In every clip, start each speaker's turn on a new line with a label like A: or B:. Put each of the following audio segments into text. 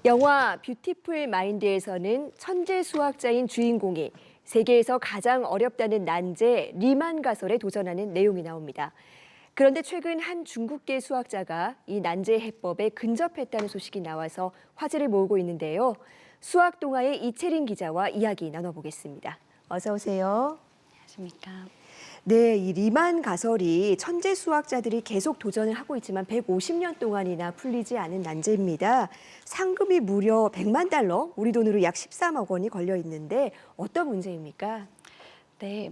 A: 영화 뷰티풀 마인드에서는 천재 수학자인 주인공이 세계에서 가장 어렵다는 난제 리만 가설에 도전하는 내용이 나옵니다. 그런데 최근 한 중국계 수학자가 이 난제 해법에 근접했다는 소식이 나와서 화제를 모으고 있는데요. 수학 동아의 이채린 기자와 이야기 나눠보겠습니다. 어서 오세요.
B: 안녕하십니까.
A: 네, 이 리만 가설이 천재 수학자들이 계속 도전을 하고 있지만 150년 동안이나 풀리지 않은 난제입니다. 상금이 무려 100만 달러, 우리 돈으로 약 13억 원이 걸려 있는데 어떤 문제입니까?
B: 네,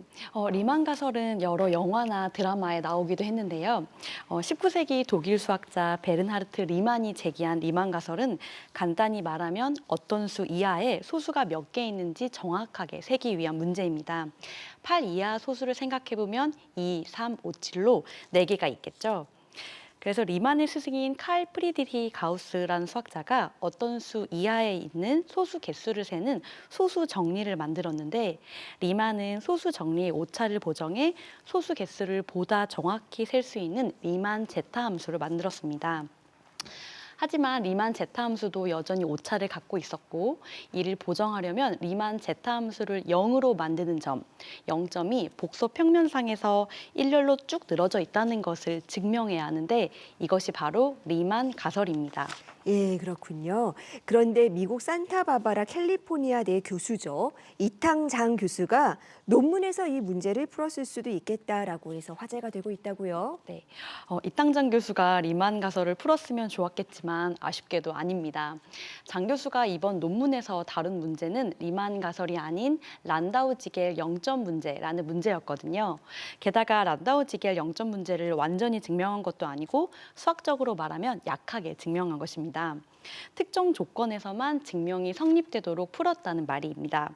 B: 리만 가설은 여러 영화나 드라마에 나오기도 했는데요. 19세기 독일 수학자 베른하르트 리만이 제기한 리만 가설은 간단히 말하면 어떤 수 이하에 소수가 몇 개 있는지 정확하게 세기 위한 문제입니다. 8 이하 소수를 생각해보면 2, 3, 5, 7로 4개가 있겠죠. 그래서 리만의 스승인 칼 프리드리히 가우스라는 수학자가 어떤 수 이하에 있는 소수 개수를 세는 소수 정리를 만들었는데, 리만은 소수 정리의 오차를 보정해 소수 개수를 보다 정확히 셀 수 있는 리만 제타 함수를 만들었습니다. 하지만 리만 제타 함수도 여전히 오차를 갖고 있었고, 이를 보정하려면 리만 제타 함수를 0으로 만드는 점, 0점이 복소 평면상에서 일렬로 쭉 늘어져 있다는 것을 증명해야 하는데, 이것이 바로 리만 가설입니다.
A: 예, 그렇군요. 그런데 미국 산타바바라 캘리포니아대 교수죠. 이탕장 교수가 논문에서 이 문제를 풀었을 수도 있겠다라고 해서 화제가 되고 있다고요.
B: 네, 이땅장 교수가 리만 가설을 풀었으면 좋았겠지만 아쉽게도 아닙니다. 장 교수가 이번 논문에서 다룬 문제는 리만 가설이 아닌 란다우-지겔 0점 문제라는 문제였거든요. 게다가 란다우-지겔 0점 문제를 완전히 증명한 것도 아니고 수학적으로 말하면 약하게 증명한 것입니다. 특정 조건에서만 증명이 성립되도록 풀었다는 말입니다.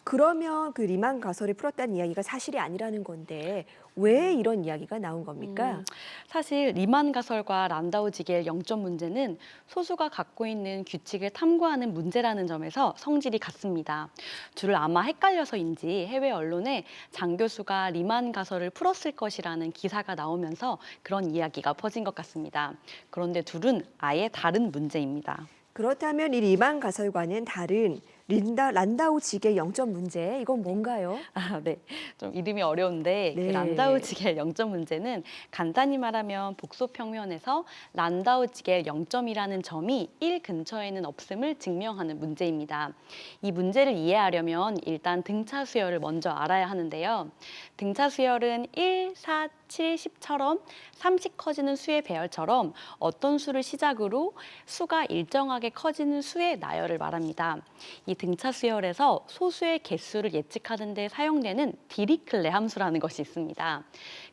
A: 그러면 그 리만 가설을 풀었다는 이야기가 사실이 아니라는 건데 왜 이런 이야기가 나온 겁니까?
B: 사실 리만 가설과 란다우-지겔 0점 문제는 소수가 갖고 있는 규칙을 탐구하는 문제라는 점에서 성질이 같습니다. 둘을 아마 헷갈려서인지 해외 언론에 장 교수가 리만 가설을 풀었을 것이라는 기사가 나오면서 그런 이야기가 퍼진 것 같습니다. 그런데 둘은 아예 다른 문제입니다.
A: 그렇다면 이 리만 가설과는 다른 란다우-지겔 0점 문제, 이건 뭔가요?
B: 네. 좀 이름이 어려운데
A: 네.
B: 그 란다우-지겔 0점 문제는 간단히 말하면 복소 평면에서 란다우-지겔 0점이라는 점이 1 근처에는 없음을 증명하는 문제입니다. 이 문제를 이해하려면 일단 등차 수열을 먼저 알아야 하는데요. 등차 수열은 1, 4, 7, 10처럼 30 커지는 수의 배열처럼 어떤 수를 시작으로 수가 일정하게 커지는 수의 나열을 말합니다. 이 등차 수열에서 소수의 개수를 예측하는 데 사용되는 디리클레 함수라는 것이 있습니다.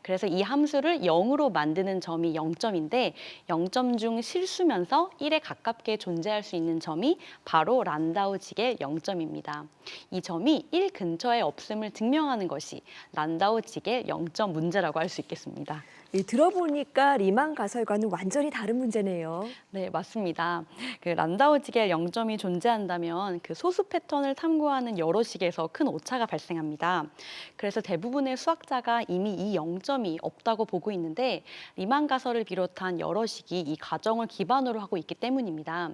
B: 그래서 이 함수를 0으로 만드는 점이 0점인데 0점 중 실수면서 1에 가깝게 존재할 수 있는 점이 바로 란다우-지겔 0점입니다. 이 점이 1 근처에 없음을 증명하는 것이 란다우-지겔 0점 문제라고 할 수 있겠습니다.
A: 예, 들어보니까 리만 가설과는 완전히 다른 문제네요.
B: 네, 맞습니다. 그 란다우-지겔 0점이 존재한다면 그 소수 패턴을 탐구하는 여러 식에서 큰 오차가 발생합니다. 그래서 대부분의 수학자가 이미 이 0점이 없다고 보고 있는데 리만 가설을 비롯한 여러 식이 이 가정을 기반으로 하고 있기 때문입니다.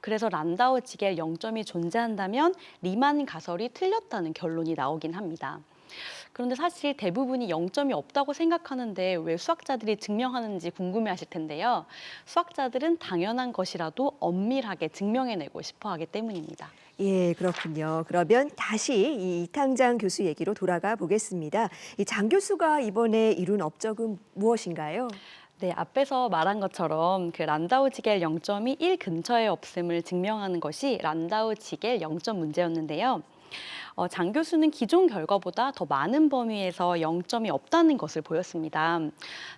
B: 그래서 란다우-지겔 0점이 존재한다면 리만 가설이 틀렸다는 결론이 나오긴 합니다. 그런데 사실 대부분이 0점이 없다고 생각하는데 왜 수학자들이 증명하는지 궁금해하실 텐데요. 수학자들은 당연한 것이라도 엄밀하게 증명해내고 싶어 하기 때문입니다.
A: 예, 그렇군요. 그러면 다시 이 이탕장 교수 얘기로 돌아가 보겠습니다. 이 장 교수가 이번에 이룬 업적은 무엇인가요?
B: 네, 앞에서 말한 것처럼 그 란다우-지겔 0점이 1 근처에 없음을 증명하는 것이 란다우-지겔 0점 문제였는데요. 장 교수는 기존 결과보다 더 많은 범위에서 0점이 없다는 것을 보였습니다.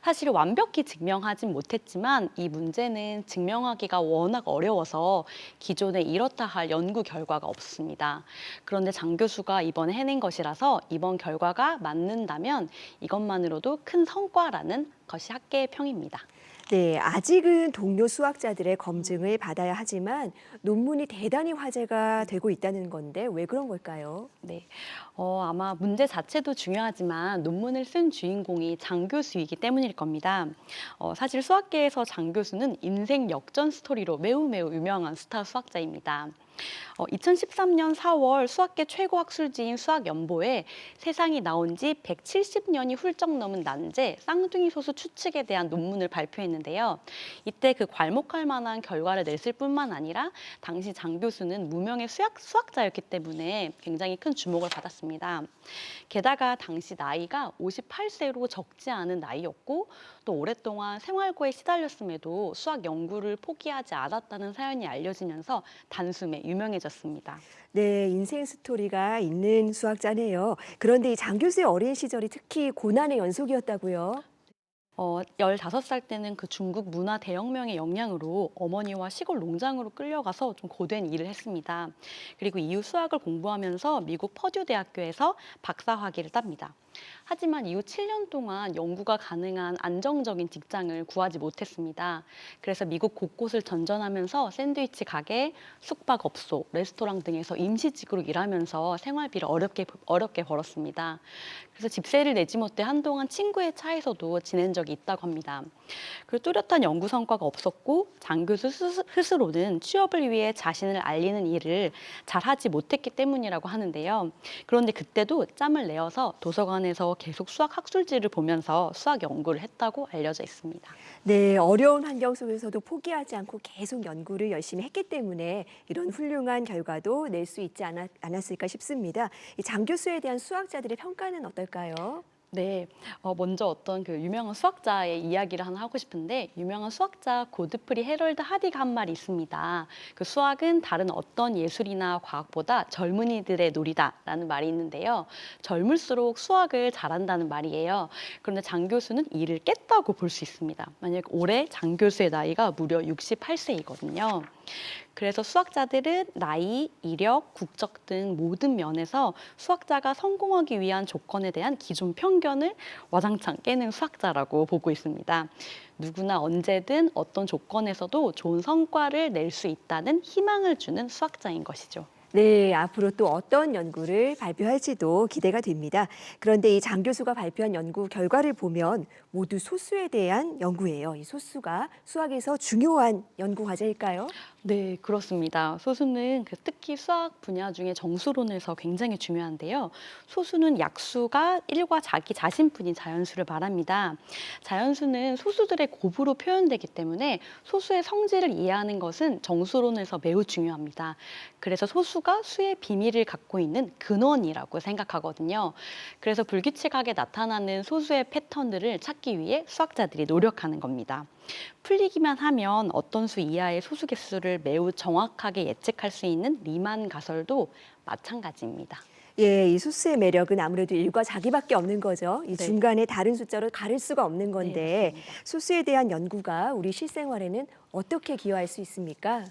B: 사실 완벽히 증명하진 못했지만 이 문제는 증명하기가 워낙 어려워서 기존에 이렇다 할 연구 결과가 없습니다. 그런데 장 교수가 이번에 해낸 것이라서 이번 결과가 맞는다면 이것만으로도 큰 성과라는 것이 학계의 평입니다.
A: 네, 아직은 동료 수학자들의 검증을 받아야 하지만 논문이 대단히 화제가 되고 있다는 건데 왜 그런 걸까요?
B: 네, 아마 문제 자체도 중요하지만 논문을 쓴 주인공이 장 교수이기 때문일 겁니다. 사실 수학계에서 장 교수는 인생 역전 스토리로 매우 유명한 스타 수학자입니다. 2013년 4월 수학계 최고 학술지인 수학연보에 세상이 나온 지 170년이 훌쩍 넘은 난제 쌍둥이 소수 추측에 대한 논문을 발표했는데요. 이때 그 괄목할 만한 결과를 냈을 뿐만 아니라 당시 장 교수는 무명의 수학자였기 때문에 굉장히 큰 주목을 받았습니다. 게다가 당시 나이가 58세로 적지 않은 나이였고 또 오랫동안 생활고에 시달렸음에도 수학 연구를 포기하지 않았다는 사연이 알려지면서 단숨에 유명해졌습니다.
A: 네, 인생 스토리가 있는 수학자네요. 그런데 이 장 교수의 어린 시절이 특히 고난의 연속이었다고요?
B: 15살 때는 그 중국 문화 대혁명의 영향으로 어머니와 시골 농장으로 끌려가서 좀 고된 일을 했습니다. 그리고 이후 수학을 공부하면서 미국 퍼듀 대학교에서 박사 학위를 땁니다. 하지만 이후 7년 동안 연구가 가능한 안정적인 직장을 구하지 못했습니다. 그래서 미국 곳곳을 전전하면서 샌드위치 가게, 숙박업소, 레스토랑 등에서 임시직으로 일하면서 생활비를 어렵게 벌었습니다. 그래서 집세를 내지 못해 한동안 친구의 차에서도 지낸 적이 있다고 합니다. 그리고 뚜렷한 연구 성과가 없었고 장 교수 스스로는 취업을 위해 자신을 알리는 일을 잘하지 못했기 때문이라고 하는데요. 그런데 그때도 짬을 내어서 도서관에서 계속 수학 학술지를 보면서 수학 연구를 했다고 알려져 있습니다.
A: 네, 어려운 환경 속에서도 포기하지 않고 계속 연구를 열심히 했기 때문에 이런 훌륭한 결과도 낼 수 있지 않았을까 싶습니다. 이 장 교수에 대한 수학자들의 평가는 어떨까요?
B: 네, 먼저 어떤 그 유명한 수학자의 이야기를 하나 하고 싶은데 유명한 수학자 고드프리 해럴드 하디가 한 말이 있습니다. 그 수학은 다른 어떤 예술이나 과학보다 젊은이들의 놀이다라는 말이 있는데요. 젊을수록 수학을 잘한다는 말이에요. 그런데 장 교수는 이를 깼다고 볼 수 있습니다. 만약 올해 장 교수의 나이가 무려 68세이거든요. 그래서 수학자들은 나이, 이력, 국적 등 모든 면에서 수학자가 성공하기 위한 조건에 대한 기존 편견을 와장창 깨는 수학자라고 보고 있습니다. 누구나 언제든 어떤 조건에서도 좋은 성과를 낼 수 있다는 희망을 주는 수학자인 것이죠.
A: 네, 앞으로 또 어떤 연구를 발표할지도 기대가 됩니다. 그런데 이 장 교수가 발표한 연구 결과를 보면 모두 소수에 대한 연구예요. 이 소수가 수학에서 중요한 연구 과제일까요?
B: 네, 그렇습니다. 소수는 특히 수학 분야 중에 정수론에서 굉장히 중요한데요. 소수는 약수가 1과 자기 자신뿐인 자연수를 말합니다. 자연수는 소수들의 곱으로 표현되기 때문에 소수의 성질을 이해하는 것은 정수론에서 매우 중요합니다. 그래서 소수가 수의 비밀을 갖고 있는 근원이라고 생각하거든요. 그래서 불규칙하게 나타나는 소수의 패턴들을 찾기 위해 수학자들이 노력하는 겁니다. 풀리기만 하면 어떤 수 이하의 소수 개수를 매우 정확하게 예측할 수 있는 리만 가설도 마찬가지입니다.
A: 예, 이 소수의 매력은 아무래도 일과 자기밖에 없는 거죠. 이
B: 네.
A: 중간에 다른 숫자로 가릴 수가 없는
B: 네,
A: 건데
B: 맞습니다.
A: 소수에 대한 연구가 우리 실생활에는 어떻게 기여할 수 있습니까?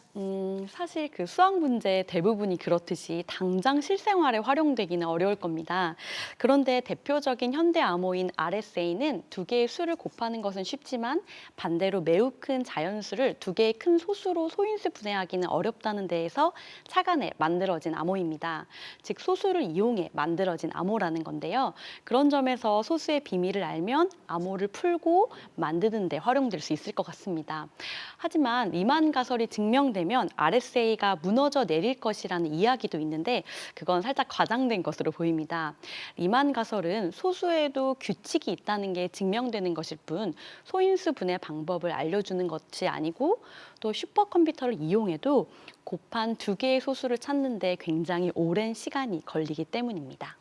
B: 사실 그 수학 문제 대부분이 그렇듯이 당장 실생활에 활용되기는 어려울 겁니다. 그런데 대표적인 현대 암호인 RSA는 두 개의 수를 곱하는 것은 쉽지만 반대로 매우 큰 자연수를 두 개의 큰 소수로 소인수 분해하기는 어렵다는 데에서 착안해 만들어진 암호입니다. 즉 소수를 이용해 만들어진 암호라는 건데요. 그런 점에서 소수의 비밀을 알면 암호를 풀고 만드는 데 활용될 수 있을 것 같습니다. 하지만 리만 가설이 증명되면 RSA가 무너져 내릴 것이라는 이야기도 있는데 그건 살짝 과장된 것으로 보입니다. 리만 가설은 소수에도 규칙이 있다는 게 증명되는 것일 뿐 소인수 분해 방법을 알려주는 것이 아니고 또 슈퍼컴퓨터를 이용해도 곱한 두 개의 소수를 찾는 데 굉장히 오랜 시간이 걸리기 때문입니다.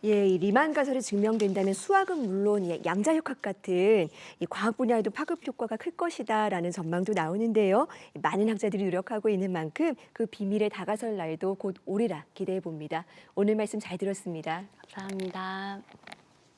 A: 예, 이 리만 가설이 증명된다면 수학은 물론 양자역학 같은 이 과학 분야에도 파급 효과가 클 것이다라는 전망도 나오는데요. 많은 학자들이 노력하고 있는 만큼 그 비밀의 다가설 날도 곧 오리라 기대해 봅니다. 오늘 말씀 잘 들었습니다.
B: 감사합니다.